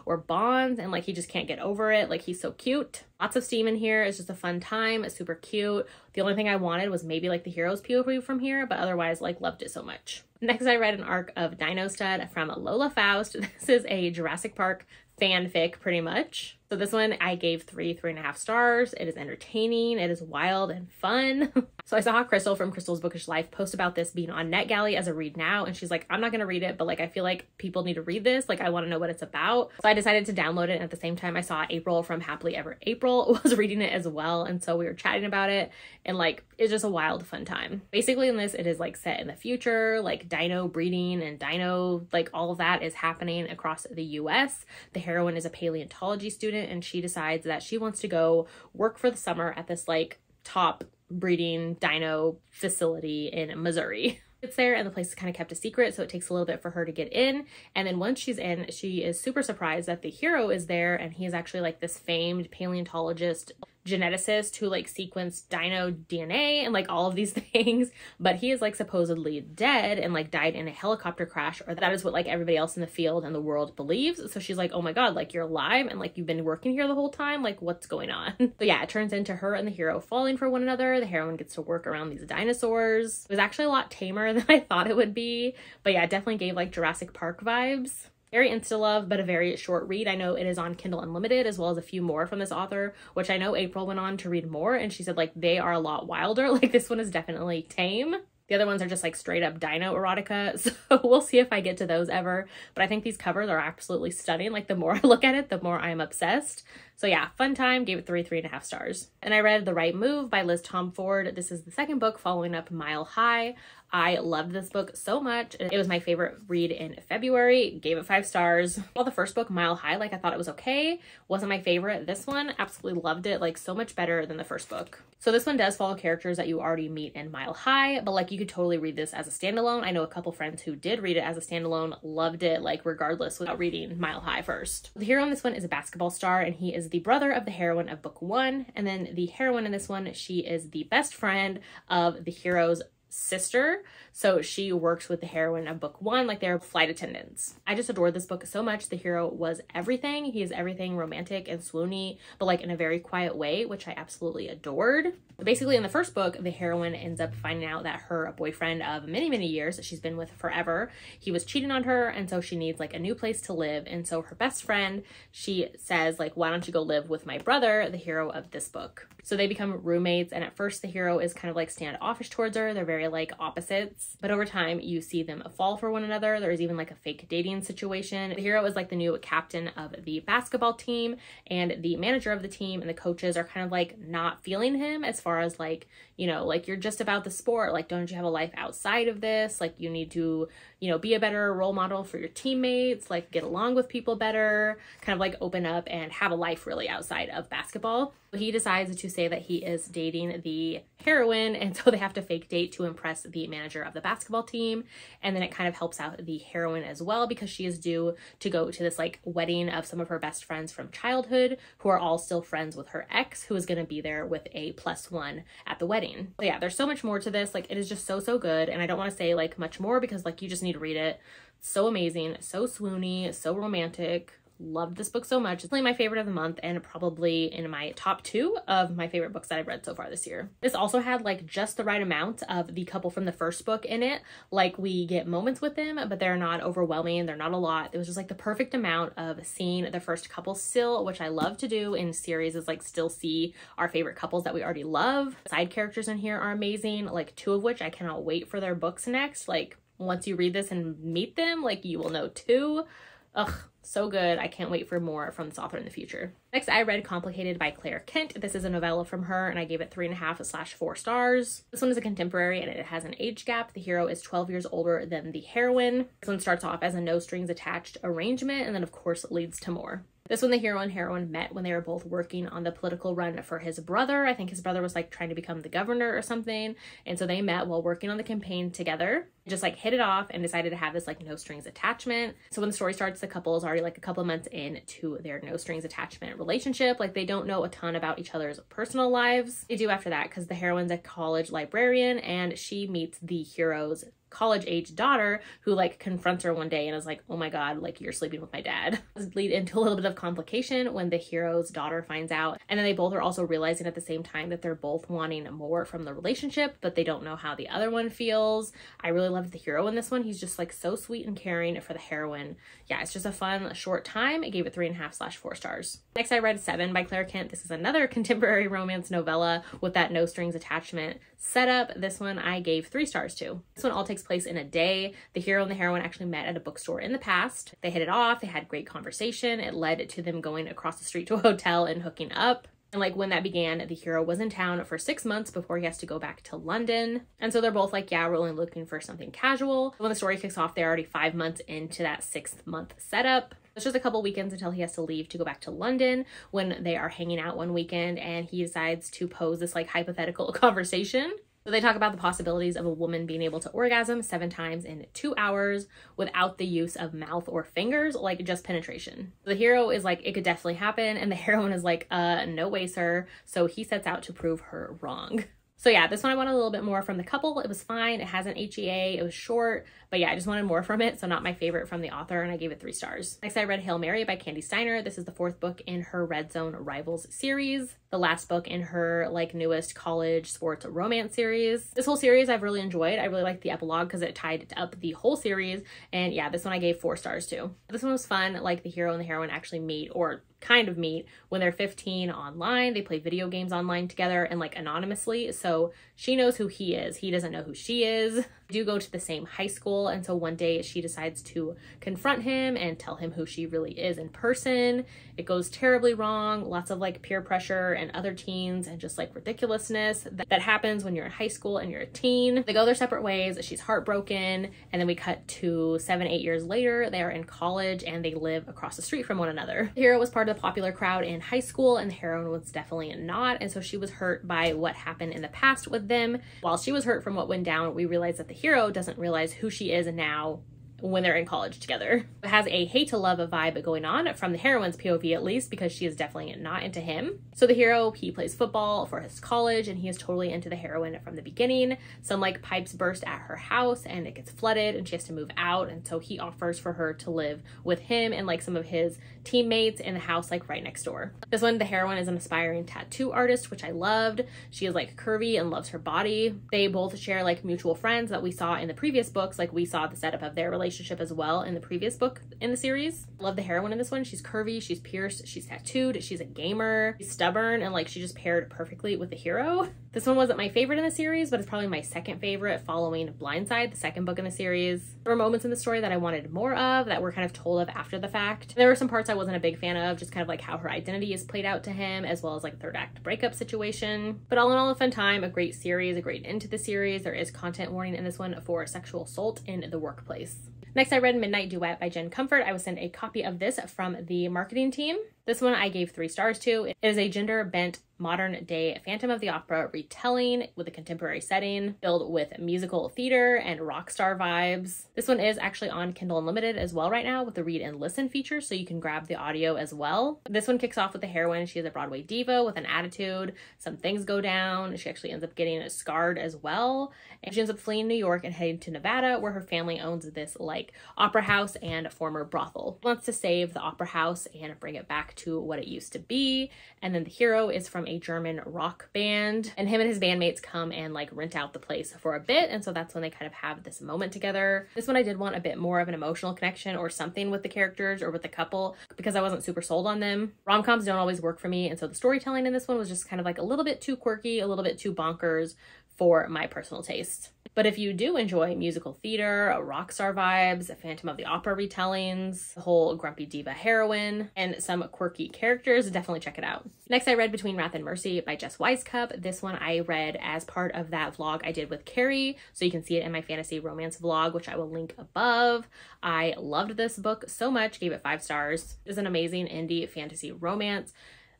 Speaker 1: or bonds, and like he just can't get over it. Like he's so cute. Lots of steam in here. It's just a fun time. It's super cute. The only thing I wanted was maybe like the hero's POV from here, but otherwise like loved it so much. Next I read an Arc of Dino Stud from Lola Faust. This is a Jurassic Park fanfic pretty much. So this one I gave 3.5 stars. It is entertaining, it is wild and fun. So I saw Crystal from Crystal's Bookish Life post about this being on NetGalley as a read now, and she's like, I'm not gonna read it, but like I feel like people need to read this. Like I want to know what it's about. So I decided to download it, and at the same time I saw April from Happily Ever April was reading it as well, and so we were chatting about it, and like it's just a wild fun time. Basically in this, it is like set in the future, like dino breeding and dino, like all of that is happening across the US. The heroine is a paleontology student, and she decides that she wants to go work for the summer at this like top breeding dino facility in Missouri. It's there, and the place is kind of kept a secret, so it takes a little bit for her to get in. And then once she's in, she is super surprised that the hero is there, and he is actually like this famed paleontologist geneticist who like sequenced dino DNA and like all of these things, but he is like supposedly dead and like died in a helicopter crash, or that is what like everybody else in the field and the world believes. So she's like, oh my god, like you're alive and like you've been working here the whole time, like what's going on? So yeah, it turns into her and the hero falling for one another. The heroine gets to work around these dinosaurs. It was actually a lot tamer than I thought it would be, but yeah, it definitely gave like Jurassic Park vibes. Very insta-love, but a very short read. I know it is on Kindle Unlimited, as well as a few more from this author, which I know April went on to read more, and she said like they are a lot wilder. Like this one is definitely tame. The other ones are just like straight up dino erotica, so we'll see if I get to those ever. But I think these covers are absolutely stunning. Like the more I look at it, the more I'm obsessed. So yeah, fun time, gave it 3.5 stars. And I read The Right Move by Liz Tomford. This is the second book following up Mile High. I loved this book so much. It was my favorite read in February, gave it 5 stars. Well, the first book, Mile High, like I thought it was okay. Wasn't my favorite. This one, absolutely loved it, like so much better than the first book. So this one does follow characters that you already meet in Mile High, but like you could totally read this as a standalone. I know a couple friends who did read it as a standalone, loved it, like regardless without reading Mile High first. The hero in this one is a basketball star, and he is the brother of the heroine of book 1. And then the heroine in this one, she is the best friend of the hero's sister, so she works with the heroine of book 1 like they're flight attendants. I just adored this book so much. The hero was everything. He is everything romantic and swoony, but like in a very quiet way, which I absolutely adored. Basically, in the first book, the heroine ends up finding out that her boyfriend of many years that she's been with forever, he was cheating on her, and so she needs like a new place to live. And so her best friend, she says like, why don't you go live with my brother, the hero of this book? So they become roommates, and at first the hero is kind of like standoffish towards her. They're very like opposites, but over time you see them fall for one another. There's even like a fake dating situation. The hero is like the new captain of the basketball team, and the manager of the team and the coaches are kind of like not feeling him as far as like, you know, like you're just about the sport, like don't you have a life outside of this? Like you need to, you know, be a better role model for your teammates, like get along with people better, kind of like open up and have a life really outside of basketball. He decides to say that he is dating the heroine, and so they have to fake date to impress the manager of the basketball team. And then it kind of helps out the heroine as well, because she is due to go to this like wedding of some of her best friends from childhood who are all still friends with her ex, who is going to be there with a +1 at the wedding. But yeah, there's so much more to this. Like it is just so good, and I don't want to say like much more because like you just need to read it. So amazing, so swoony, so romantic. Loved this book so much. It's definitely my favorite of the month, and probably in my top 2 of my favorite books that I've read so far this year. This also had like just the right amount of the couple from the first book in it. Like we get moments with them, but they're not overwhelming. They're not a lot. It was just like the perfect amount of seeing the first couple still, which I love to do in series, is like still see our favorite couples that we already love. Side characters in here are amazing, like 2 of which I cannot wait for their books next. Like once you read this and meet them, like you will know too. Ugh, so good. I can't wait for more from this author in the future. Next, I read Complicated by Claire Kent. This is a novella from her, and I gave it 3.5/4 stars. This one is a contemporary, and it has an age gap. The hero is 12 years older than the heroine. This one starts off as a no strings attached arrangement, and then of course leads to more. This one, the hero and heroine met when they were both working on the political run for his brother. I think his brother was like trying to become the governor or something. And so they met while working on the campaign together, just like hit it off and decided to have this like no strings attachment. So when the story starts, the couple is already like a couple of months into their no strings attachment relationship. Like they don't know a ton about each other's personal lives. They do after that, because the heroine's a college librarian, and she meets the hero's college-age daughter, who like confronts her one day and is like, oh my god, like you're sleeping with my dad. This lead into a little bit of complication when the hero's daughter finds out, and then they both are also realizing at the same time that they're both wanting more from the relationship, but they don't know how the other one feels. I really loved the hero in this one. He's just like so sweet and caring for the heroine. Yeah, it's just a fun short time. I gave it 3.5/4 stars. Next, I read 7 by Claire Kent. This is another contemporary romance novella with that no strings attachment setup. This one I gave 3 stars to. This one all takes place in a day. The hero and the heroine actually met at a bookstore in the past. They hit it off. They had great conversation. It led to them going across the street to a hotel and hooking up. And like when that began, the hero was in town for 6 months before he has to go back to London. And so they're both like, yeah, we're only looking for something casual. When the story kicks off, they're already 5 months into that 6th month setup. It's just a couple weekends until he has to leave to go back to London, when they are hanging out one weekend, and he decides to pose this like hypothetical conversation. So they talk about the possibilities of a woman being able to orgasm 7 times in 2 hours without the use of mouth or fingers, like just penetration. The hero is like, it could definitely happen, and the heroine is like, no way, sir. So he sets out to prove her wrong. So yeah, this one I wanted a little bit more from the couple. It was fine. It has an HEA. It was short, but yeah, I just wanted more from it. So not my favorite from the author, and I gave it 3 stars. Next, I read Hail Mary by Candy Steiner. This is the 4th book in her Red Zone Rivals series, the last book in her like newest college sports romance series. This whole series I've really enjoyed. I really liked the epilogue because it tied up the whole series. And yeah, this one I gave 4 stars to. This one was fun. Like the hero and the heroine actually meet, or kind of meet when they're 15 online. They play video games online together and like anonymously. So she knows who he is. He doesn't know who she is. They do go to the same high school. And so one day she decides to confront him and tell him who she really is in person. It goes terribly wrong. Lots of like peer pressure and other teens and just like ridiculousness that happens when you're in high school and you're a teen. They go their separate ways. She's heartbroken. And then we cut to 7-8 years later. They are in college and they live across the street from one another. The hero was part of the popular crowd in high school and the heroine was definitely not. And so she was hurt by what happened in the past with them. While she was hurt from what went down, we realized that the hero doesn't realize who she is now when they're in college together. It has a hate to love vibe going on from the heroine's POV at least, because she is definitely not into him. So the hero, he plays football for his college and he is totally into the heroine from the beginning. Some like pipes burst at her house and it gets flooded and she has to move out, and so he offers for her to live with him and like some of his teammates in the house like right next door. This one, the heroine is an aspiring tattoo artist, which I loved. She is like curvy and loves her body. They both share like mutual friends that we saw in the previous books. Like we saw the setup of their relationship as well in the previous book in the series. Love the heroine in this one. She's curvy, she's pierced, she's tattooed, she's a gamer, she's stubborn, and like she just paired perfectly with the hero. This one wasn't my favorite in the series, but it's probably my second favorite following Blindside, the second book in the series. There were moments in the story that I wanted more of that were kind of told of after the fact. There were some parts I wasn't a big fan of, just kind of like how her identity is played out to him, as well as like third act breakup situation. But all in all, a fun time, a great series, a great end to the series. There is content warning in this one for sexual assault in the workplace. Next, I read Midnight Duet by Jen Comfort. I was sent a copy of this from the marketing team. This one I gave 3 stars to. It is a gender-bent modern day Phantom of the Opera retelling with a contemporary setting filled with musical theater and rock star vibes. This one is actually on Kindle Unlimited as well right now with the read and listen feature, so you can grab the audio as well. This one kicks off with the heroine. She is a Broadway diva with an attitude. Some things go down. She actually ends up getting scarred as well. And she ends up fleeing New York and heading to Nevada, where her family owns this like opera house and former brothel. She wants to save the opera house and bring it back to what it used to be. And then the hero is from a German rock band, and him and his bandmates come and like rent out the place for a bit, and so that's when they kind of have this moment together. This one I did want a bit more of an emotional connection or something with the characters or with the couple, because I wasn't super sold on them. Rom-coms don't always work for me, and so the storytelling in this one was just kind of like a little bit too quirky, a little bit too bonkers for my personal taste. But if you do enjoy musical theater, rock star vibes, Phantom of the Opera retellings, the whole grumpy diva heroine, and some quirky characters, definitely check it out. Next, I read Between Wrath and Mercy by Jess Wisecup. This one I read as part of that vlog I did with Carrie, so you can see it in my fantasy romance vlog, which I will link above. I loved this book so much, gave it 5 stars. It's an amazing indie fantasy romance.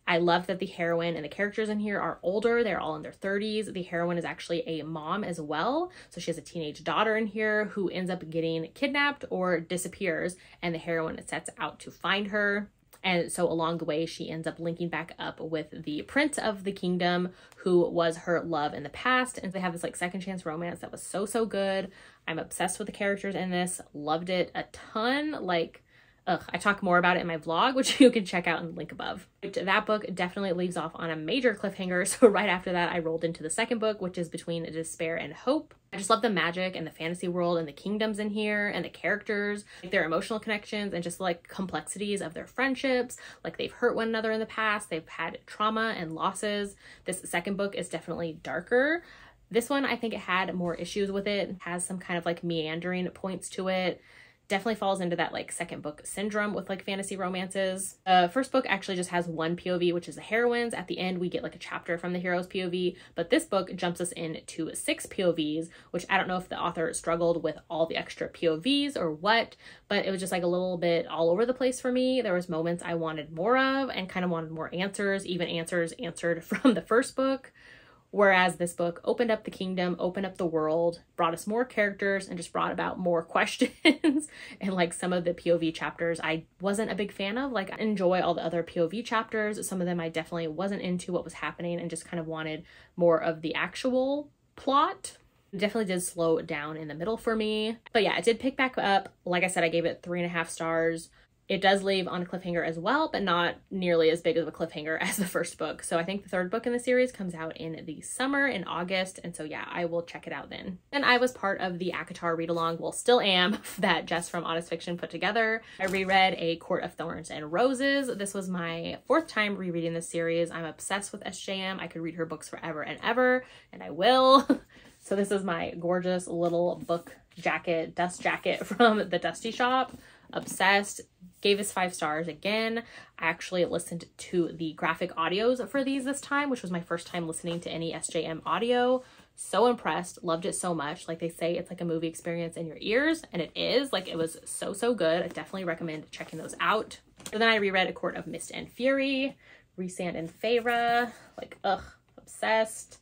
Speaker 1: I love that the heroine and the characters in here are older. They're all in their 30s. The heroine is actually a mom as well. So she has a teenage daughter in here who ends up getting kidnapped or disappears, and the heroine sets out to find her. And so along the way, she ends up linking back up with the prince of the kingdom, who was her love in the past. And they have this like second chance romance that was so good. I'm obsessed with the characters in this. Loved it a ton. Like, I talk more about it in my vlog, which you can check out in the link above. That book definitely leaves off on a major cliffhanger. So right after that, I rolled into the second book, which is Between Despair and Hope. I just love the magic and the fantasy world and the kingdoms in here and the characters, like their emotional connections and just like complexities of their friendships. Like they've hurt one another in the past. They've had trauma and losses. This second book is definitely darker. This one, I think it had more issues with it. It has some kind of like meandering points to it. Definitely falls into that like second book syndrome with like fantasy romances. First book actually just has one POV, which is the heroine's. At the end, we get like a chapter from the hero's POV, but this book jumps us into 6 POVs, which I don't know if the author struggled with all the extra POVs or what, but it was just like a little bit all over the place for me. There was moments I wanted more of and kind of wanted more answers, even answers answered from the first book. Whereas this book opened up the kingdom, opened up the world, brought us more characters, and just brought about more questions. And like some of the POV chapters I wasn't a big fan of. Like I enjoy all the other POV chapters. Some of them I definitely wasn't into what was happening and just kind of wanted more of the actual plot. It definitely did slow down in the middle for me. But yeah, it did pick back up. Like I said, I gave it 3.5 stars. It does leave on a cliffhanger as well, but not nearly as big of a cliffhanger as the first book. So I think the third book in the series comes out in the summer, in August. And so yeah, I will check it out then. And I was part of the ACOTAR read-along, well, still am, that Jess from Honest Fiction put together. I reread A Court of Thorns and Roses. This was my 4th time rereading this series. I'm obsessed with SJM. I could read her books forever and ever, and I will. So this is my gorgeous little book jacket, dust jacket from the Dusty Shop. Obsessed. Gave this 5 stars again. I actually listened to the graphic audios for these this time, which was my first time listening to any SJM audio. So impressed. Loved it so much. Like they say, it's like a movie experience in your ears, and it is. Like, it was so good. I definitely recommend checking those out. So then I reread A Court of Mist and Fury, Rhysand and Feyre. Like, ugh, obsessed.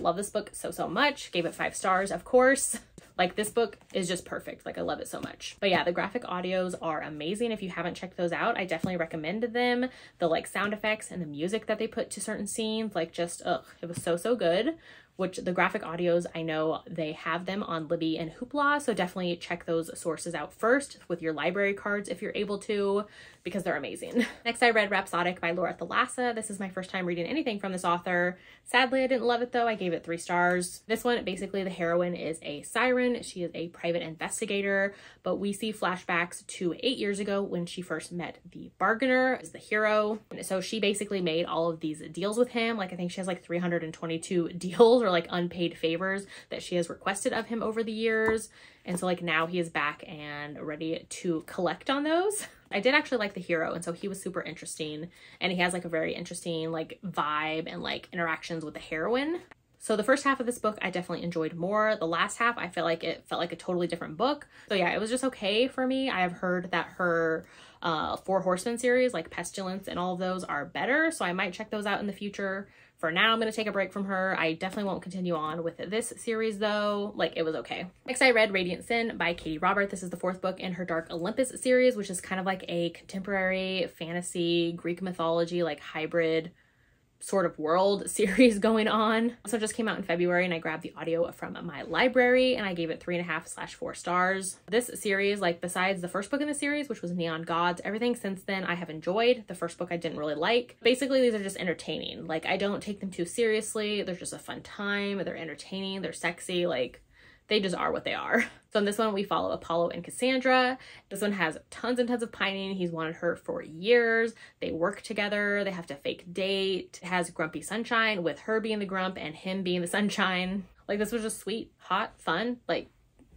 Speaker 1: Love this book so much. Gave it 5 stars, of course. Like, this book is just perfect. Like, I love it so much. But yeah, the graphic audios are amazing. If you haven't checked those out, I definitely recommend them. The like sound effects and the music that they put to certain scenes, like just, ugh, it was so good. Which the graphic audios, I know they have them on Libby and Hoopla, so definitely check those sources out first with your library cards if you're able to, because they're amazing. Next, I read Rhapsodic by Laura Thalassa. This is my first time reading anything from this author. Sadly, I didn't love it though. I gave it 3 stars. This one, basically the heroine is a siren. She is a private investigator, but we see flashbacks to 8 years ago when she first met the bargainer as the hero. And so she basically made all of these deals with him. Like, I think she has like 322 deals or like unpaid favors that she has requested of him over the years. And so like now he is back and ready to collect on those. I did actually like the hero, and so he was super interesting, and he has like a very interesting like vibe and like interactions with the heroine. So the first half of this book I definitely enjoyed more. The last half I felt like it felt like a totally different book. So yeah, it was just okay for me. I have heard that her 4 Horsemen series like Pestilence and all of those are better, so I might check those out in the future. For now, I'm going to take a break from her. I definitely won't continue on with this series though. Like, it was okay. Next, I read Radiant Sin by Katie Robert. This is the 4th book in her Dark Olympus series, which is kind of like a contemporary fantasy, Greek mythology, like hybrid sort of world series going on. So it just came out in February, and I grabbed the audio from my library, and I gave it 3.5/4 stars. This series, like besides the first book in the series, which was Neon Gods, everything since then I have enjoyed. The first book I didn't really like. Basically, these are just entertaining. Like, I don't take them too seriously. They're just a fun time. They're entertaining. They're sexy. Like, they just are what they are. So in this one, we follow Apollo and Cassandra. This one has tons and tons of pining. He's wanted her for years. They work together. They have to fake date. It has Grumpy Sunshine, with her being the grump and him being the sunshine. Like, this was just sweet, hot, fun. Like,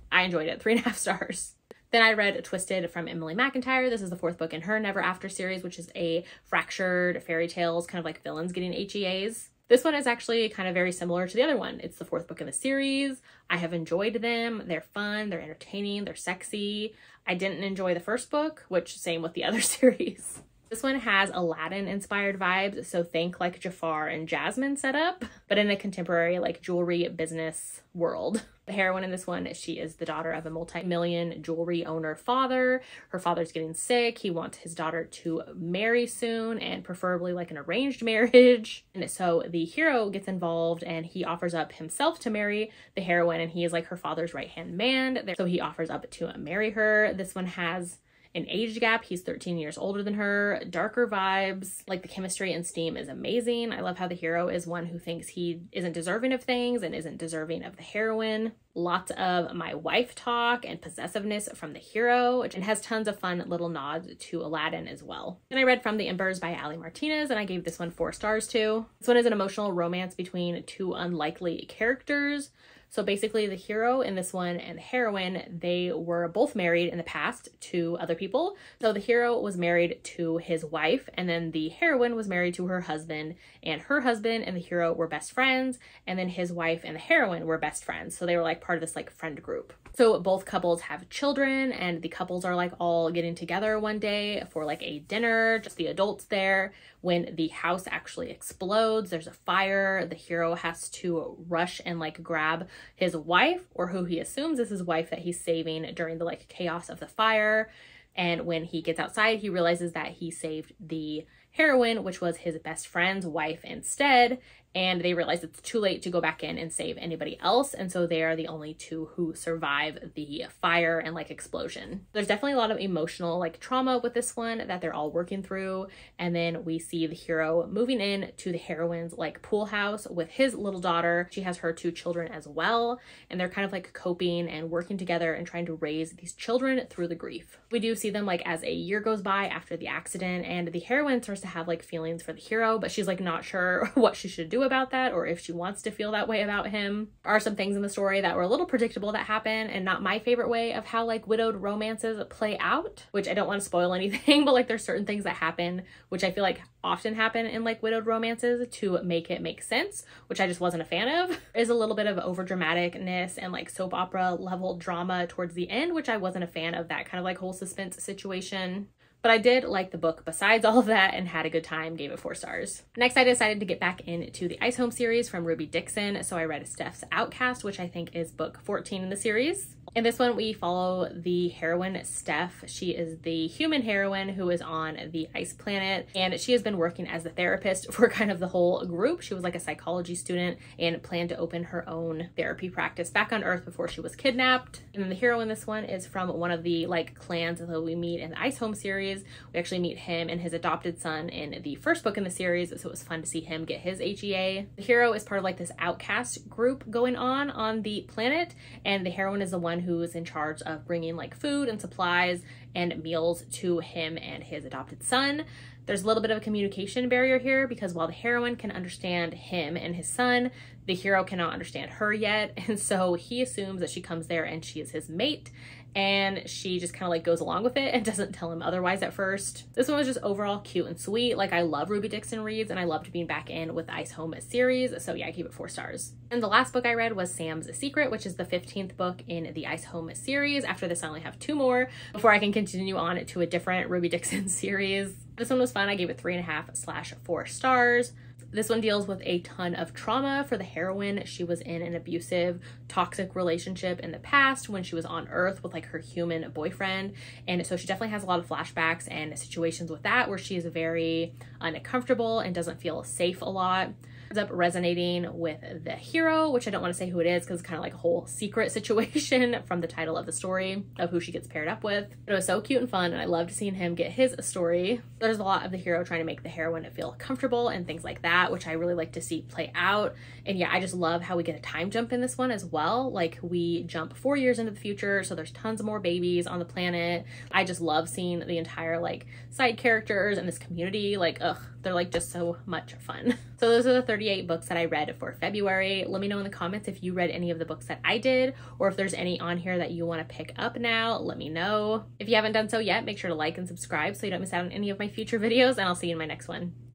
Speaker 1: I enjoyed it. 3.5 stars. Then I read Twisted from Emily McIntyre. This is the 4th book in her Never After series, which is a fractured fairy tales, kind of like villains getting HEAs. This one is actually kind of very similar to the other one. It's the 4th book in the series. I have enjoyed them. They're fun, they're entertaining, they're sexy. I didn't enjoy the first book, which same with the other series. This one has Aladdin inspired vibes, so think like Jafar and Jasmine setup, but in a contemporary like jewelry business world. The heroine in this one, she is the daughter of a multi-million jewelry owner father. Her father's getting sick. He wants his daughter to marry soon, and preferably like an arranged marriage. And so the hero gets involved, and he offers up himself to marry the heroine, and he is like her father's right-hand man. So he offers up to marry her. This one has an age gap. He's 13 years older than her. Darker vibes. Like, the chemistry and steam is amazing. I love how the hero is one who thinks he isn't deserving of things and isn't deserving of the heroine. Lots of my wife talk and possessiveness from the hero, and has tons of fun little nods to Aladdin as well. And I read From the Embers by Ali Martinez, and I gave this one 4 stars too. This one is an emotional romance between 2 unlikely characters. So basically the hero in this one and the heroine, they were both married in the past to other people. So the hero was married to his wife, and then the heroine was married to her husband, and her husband and the hero were best friends, and then his wife and the heroine were best friends. So they were like part of this like friend group. So both couples have children, and the couples are like all getting together one day for like a dinner, just the adults there. When the house actually explodes, there's a fire. The hero has to rush and like grab his wife, or who he assumes is his wife, that he's saving during the like chaos of the fire. And when he gets outside, he realizes that he saved the heroine, which was his best friend's wife, instead. and they realize it's too late to go back in and save anybody else, and so they are the only two who survive the fire and like explosion. There's definitely a lot of emotional like trauma with this one that they're all working through, and then we see the hero moving in to the heroine's like pool house with his little daughter. She has her 2 children as well, and they're kind of like coping and working together and trying to raise these children through the grief. We do see them like as a year goes by after the accident, and the heroine starts to have like feelings for the hero, but she's like not sure what she should do about that or if she wants to feel that way about him. There are some things in the story that were a little predictable that happen, and not my favorite way of how like widowed romances play out, which I don't want to spoil anything, but like there's certain things that happen which I feel like often happen in like widowed romances to make it make sense, which I just wasn't a fan of. There's a little bit of over dramaticness and like soap opera level drama towards the end, which I wasn't a fan of, that kind of like whole suspense situation. But I did like the book besides all of that and had a good time, gave it 4 stars. Next, I decided to get back into the Ice Home series from Ruby Dixon, so I read Stephs Outcast, which I think is book 14 in the series. In this one, we follow the heroine, Steph. She is the human heroine who is on the ice planet, and she has been working as the therapist for kind of the whole group. She was like a psychology student and planned to open her own therapy practice back on Earth before she was kidnapped. And then the hero in this one is from one of the like clans that we meet in the Ice Home series. We actually meet him and his adopted son in the first book in the series, so it was fun to see him get his HEA. The hero is part of like this outcast group going on the planet, and the heroine is the one who is in charge of bringing like food and supplies and meals to him and his adopted son. There's a little bit of a communication barrier here because while the heroine can understand him and his son, the hero cannot understand her yet, and so he assumes that she comes there and she is his mate, and she just kind of like goes along with it and doesn't tell him otherwise at first. This one was just overall cute and sweet. Like I love Ruby Dixon reads, and I loved being back in with the Ice Home series, so yeah, I gave it 4 stars. And the last book I read was Sam's Secret, which is the 15th book in the Ice Home series. After this, I only have 2 more before I can continue on to a different Ruby Dixon series. This one was fun. I gave it 3.5/4 stars. This one deals with a ton of trauma for the heroine. She was in an abusive, toxic relationship in the past when she was on Earth with like her human boyfriend. And so she definitely has a lot of flashbacks and situations with that where she is very uncomfortable and doesn't feel safe a lot. Ends up resonating with the hero, which I don't want to say who it is because it's kind of like a whole secret situation from the title of the story of who she gets paired up with. But it was so cute and fun, and I loved seeing him get his story. There's a lot of the hero trying to make the heroine feel comfortable and things like that, which I really like to see play out. And yeah, I just love how we get a time jump in this one as well. Like we jump 4 years into the future, so there's tons more babies on the planet. I just love seeing the entire like side characters and this community. Like, ugh, they're like just so much fun. So those are the 38 books that I read for February. Let me know in the comments if you read any of the books that I did, or if there's any on here that you want to pick up now, let me know. If you haven't done so yet, make sure to like and subscribe so you don't miss out on any of my future videos, and I'll see you in my next one.